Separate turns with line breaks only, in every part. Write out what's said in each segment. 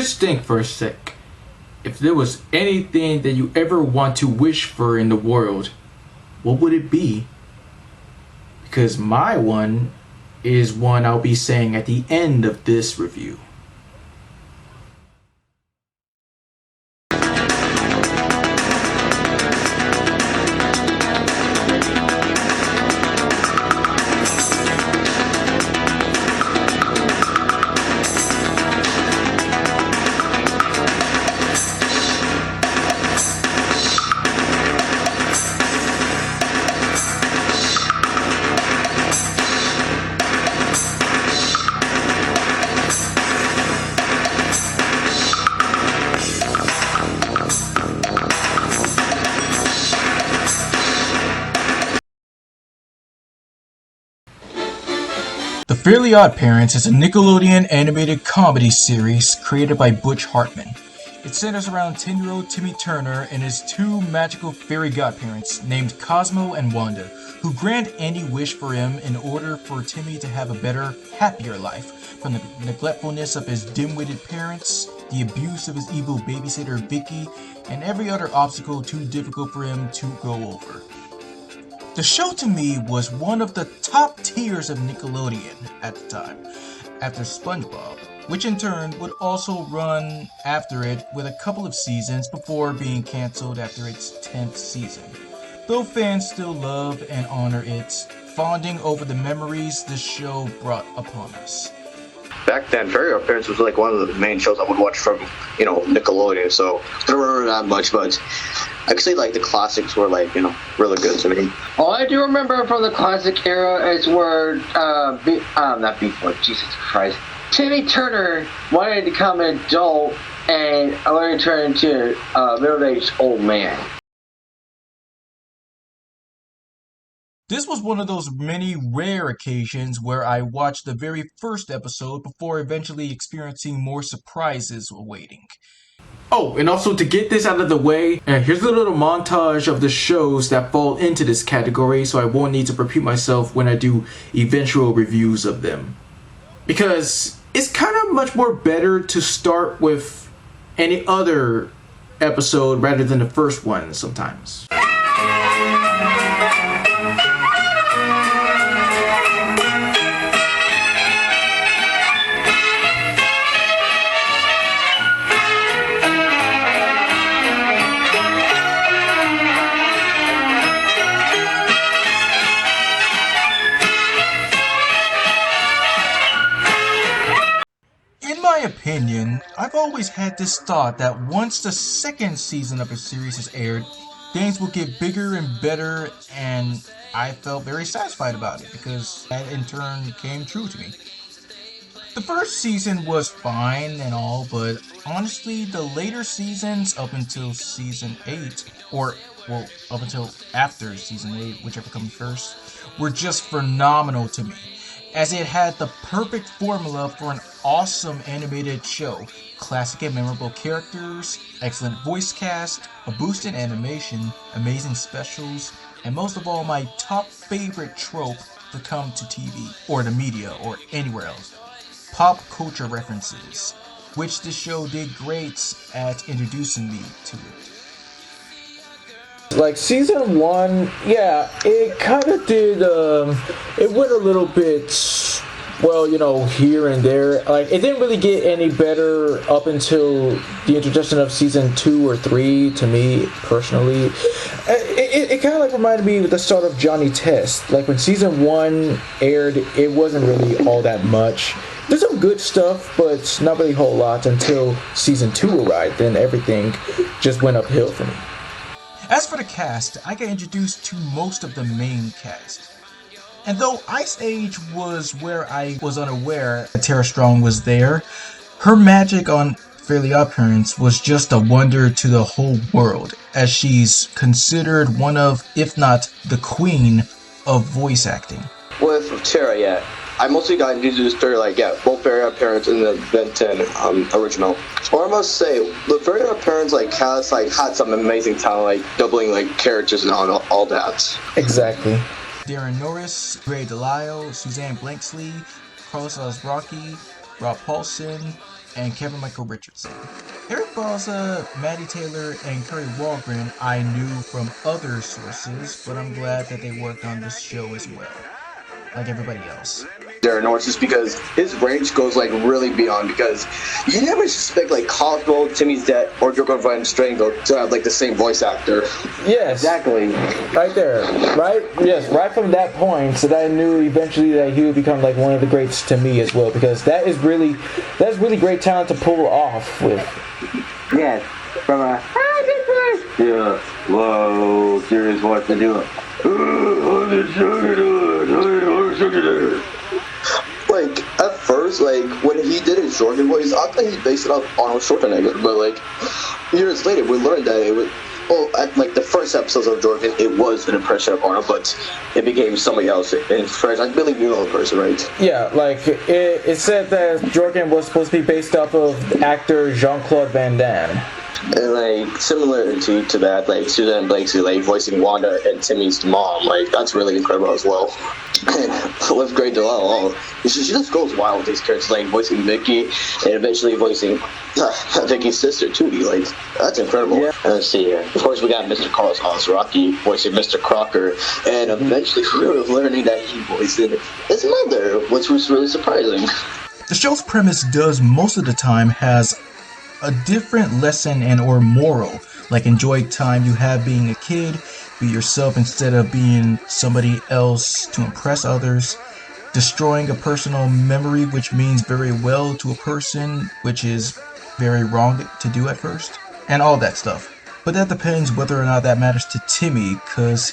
Just think for a sec. If there was anything that you ever want to wish for in the world, what would it be? Because my one is one I'll be saying at the end of this review. The Fairly OddParents is a Nickelodeon animated comedy series created by Butch Hartman. It centers around 10-year-old Timmy Turner and his two magical fairy godparents named Cosmo and Wanda, who grant any wish for him in order for Timmy to have a better, happier life from the neglectfulness of his dim-witted parents, the abuse of his evil babysitter Vicky, and every other obstacle too difficult for him to go over. The show to me was one of the top tiers of Nickelodeon at the time, after SpongeBob, which in turn would also run after it with a couple of seasons before being cancelled after its 10th season. Though fans still love and honor it, fonding over the memories this show brought upon us.
Back then, Fairy OddParents was like one of the main shows I would watch from, Nickelodeon, so I don't remember that much, but I could say, the classics were, really good to me.
All I do remember from the classic era is where, not before, Jesus Christ, Timmy Turner wanted to become an adult and later turn into a middle-aged old man.
This was one of those many rare occasions where I watched the very first episode before eventually experiencing more surprises awaiting. Oh, and also to get this out of the way, here's a little montage of the shows that fall into this category so I won't need to repeat myself when I do eventual reviews of them. Because it's kind of much more better to start with any other episode rather than the first one sometimes. In my opinion, I've always had this thought that once the second season of a series is aired, things will get bigger and better, and I felt very satisfied about it because that in turn came true to me. The first season was fine and all, but honestly, the later seasons up until season 8, up until after season 8, whichever comes first, were just phenomenal to me, as it had the perfect formula for an awesome animated show. Classic and memorable characters, excellent voice cast, a boost in animation, amazing specials, and most of all my top favorite trope to come to TV, or the media, or anywhere else. Pop culture references, which this show did great at introducing me to it.
Like season 1, yeah, it kind of did, it went a little bit, here and there. Like, it didn't really get any better up until the introduction of season 2 or 3, to me, personally. It kind of reminded me of the start of Johnny Test. Like, when season 1 aired, it wasn't really all that much. There's some good stuff, but not really a whole lot until season 2 arrived. Then everything just went uphill for me.
As for the cast, I got introduced to most of the main cast. And though Ice Age was where I was unaware that Tara Strong was there, her magic on Fairly OddParents was just a wonder to the whole world, as she's considered one of, if not the queen, of voice acting.
With Tara, yeah. I mostly got introduced to her, both Fairy OddParents and the Ben 10 original. Or I must say, the Fairy OddParents had some amazing talent, doubling characters and all that.
Exactly.
Darren Norris, Ray DeLisle, Suzanne Blanksley, Carlos Alazraqui, Rob Paulson, and Kevin Michael Richardson. Eric Balza, Maddie Taylor, and Curry Walgren I knew from other sources, but I'm glad that they worked on this show as well, like everybody else.
Darren Norris, just because his range goes like really beyond, because you never suspect like Cosmo, Timmy's dad, or Joko Van Strangle to have like the same voice actor.
Yes,
Exactly.
right there, right? Yes, right from that point, so that I knew eventually that he would become like one of the greats to me as well, because that's really great talent to pull off with.
Yes. From a yeah, whoa, serious voice to do it.
Like at first, like when he did his Jordan voice, I thought he based it off Arnold Schwarzenegger, but like years later, we learned that it was. Well, at like the first episodes of Jordan, it was an impression of Arnold, but it became somebody else in French. I believe you know the person, right?
Yeah, like it said that Jorgen was supposed to be based off of actor Jean-Claude Van Damme.
And like similar to that, like Suzanne Blakesley, like voicing Wanda and Timmy's mom, like that's really incredible as well. And with Grey DeLisle, she just goes wild with these characters, like voicing Vicky and eventually voicing Vicky's sister Tootie. Like that's incredible.
Yeah.
Let's see here. Of course, we got Mr. Carlos Rocky voicing Mr. Crocker, and eventually we were learning that he voiced his mother, which was really surprising.
The show's premise does most of the time has a different lesson and or moral, like enjoy time you have being a kid, be yourself instead of being somebody else to impress others, destroying a personal memory which means very well to a person, which is very wrong to do at first, and all that stuff. But that depends whether or not that matters to Timmy, because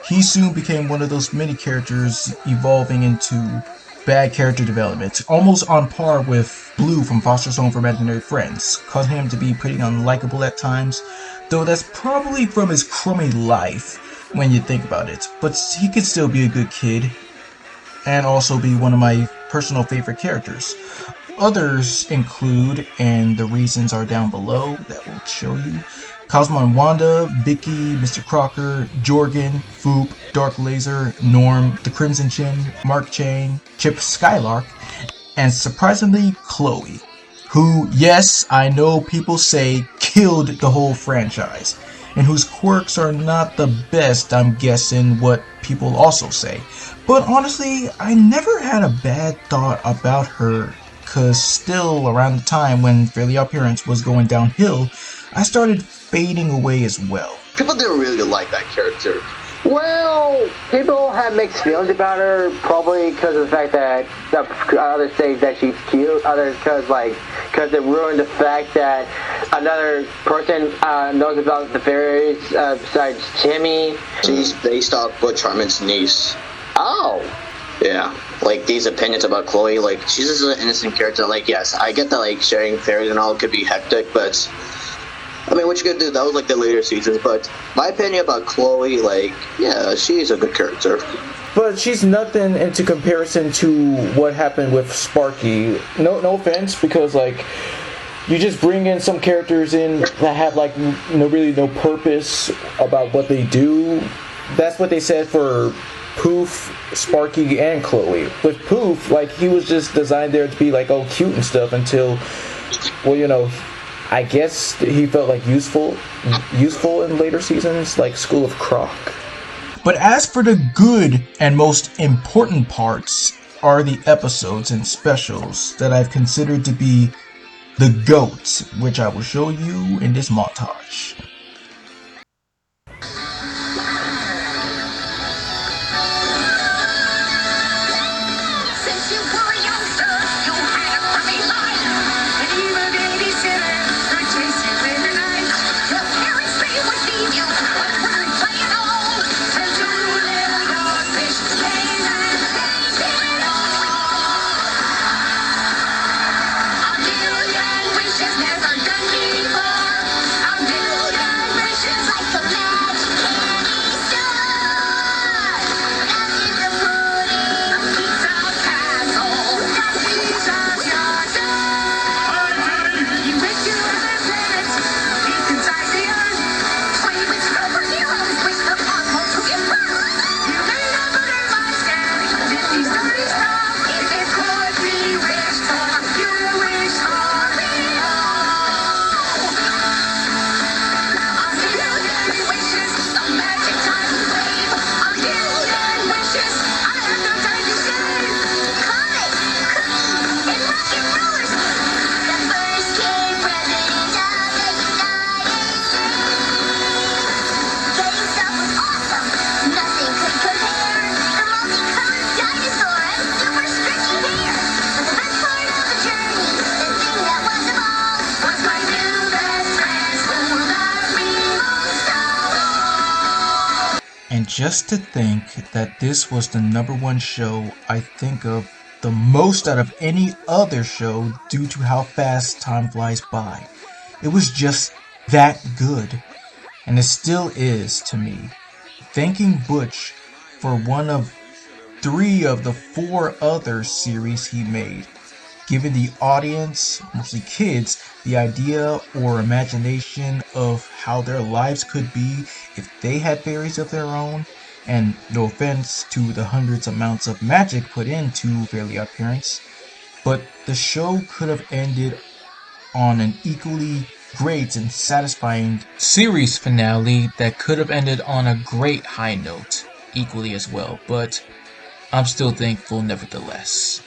he soon became one of those mini characters evolving into bad character development, almost on par with Blue from Foster's Home for Imaginary Friends, causing him to be pretty unlikable at times, though that's probably from his crummy life when you think about it. But he could still be a good kid, and also be one of my personal favorite characters. Others include, and the reasons are down below that will show you, Cosmo and Wanda, Vicky, Mr. Crocker, Jorgen, Foop, Dark Laser, Norm, The Crimson Chin, Mark Chain, Chip Skylark, and surprisingly Chloe, who, yes, I know people say killed the whole franchise, and whose quirks are not the best, I'm guessing what people also say. But honestly, I never had a bad thought about her, cause still around the time when Fairly OddParents was going downhill, I started fading away as well.
People didn't really like that character.
Well, people have mixed feelings about her, probably because of the fact that others say that she's cute, others because it ruined the fact that another person knows about the fairies besides Timmy.
She's based off Butch Hartman's niece.
Oh.
Yeah, like these opinions about Chloe, like she's just an innocent character. Like, yes, I get that like sharing fairies and all could be hectic, but I mean, what you gonna do? That was like the later seasons. But my opinion about Chloe, like, yeah, she's a good character.
But she's nothing into comparison to what happened with Sparky. No offense, because like you just bring in some characters in that have like really no purpose about what they do. That's what they said for Poof, Sparky, and Chloe. With Poof, like he was just designed there to be like all cute and stuff until, well, you know, I guess he felt like useful in later seasons, like School of Croc.
But as for the good and most important parts are the episodes and specials that I've considered to be the GOAT, which I will show you in this montage. just to think that this was the number one show I think of the most out of any other show due to how fast time flies by. It was just that good. And it still is to me. Thanking Butch for one of 3 of the 4 other series he made, giving the audience, mostly kids, the idea or imagination of how their lives could be if they had fairies of their own. And no offense to the hundreds of amounts of magic put into Fairly OddParents, but the show could have ended on an equally great and satisfying series finale that could have ended on a great high note, equally as well, but I'm still thankful nevertheless.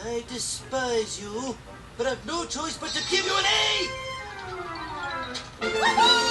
I despise you, but I've no choice but to give you an A!